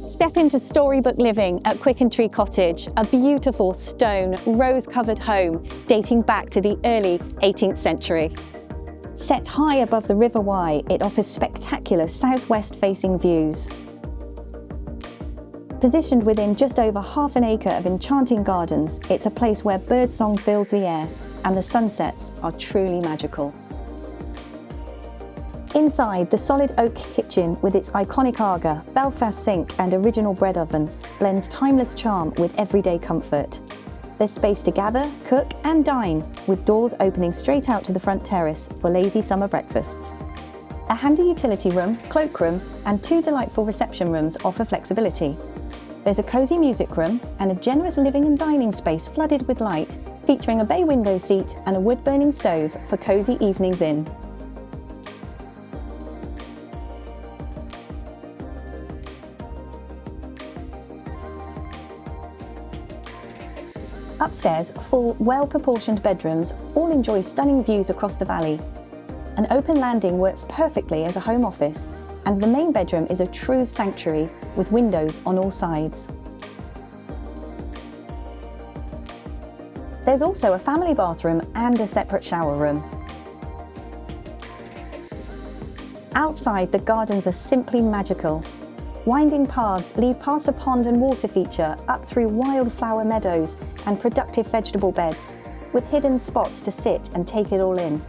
Step into storybook living at Quicken Cottage, a beautiful stone, rose-covered home dating back to the early 18th century. Set high above the River Wye, it offers spectacular southwest-facing views. Positioned within just over half an acre of enchanting gardens, it's a place where birdsong fills the air and the sunsets are truly magical. Inside, the solid oak kitchen with its iconic Aga, Belfast sink and original bread oven blends timeless charm with everyday comfort. There's space to gather, cook and dine, with doors opening straight out to the front terrace for lazy summer breakfasts. A handy utility room, cloakroom and 2 delightful reception rooms offer flexibility. There's a cosy music room and a generous living and dining space flooded with light, featuring a bay window seat and a wood-burning stove for cosy evenings in. Upstairs, full, well-proportioned bedrooms all enjoy stunning views across the valley. An open landing works perfectly as a home office, and the main bedroom is a true sanctuary with windows on all sides. There's also a family bathroom and a separate shower room. Outside, the gardens are simply magical. Winding paths lead past a pond and water feature up through wildflower meadows and productive vegetable beds, with hidden spots to sit and take it all in.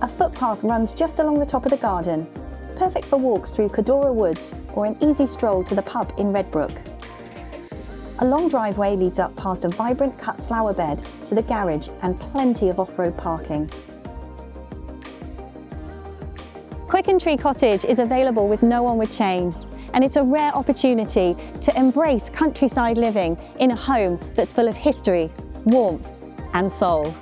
A footpath runs just along the top of the garden, perfect for walks through Cadora Woods or an easy stroll to the pub in Redbrook. A long driveway leads up past a vibrant cut flower bed to the garage and plenty of off-road parking. Quicken Cottage is available with no onward chain, and it's a rare opportunity to embrace countryside living in a home that's full of history, warmth and soul.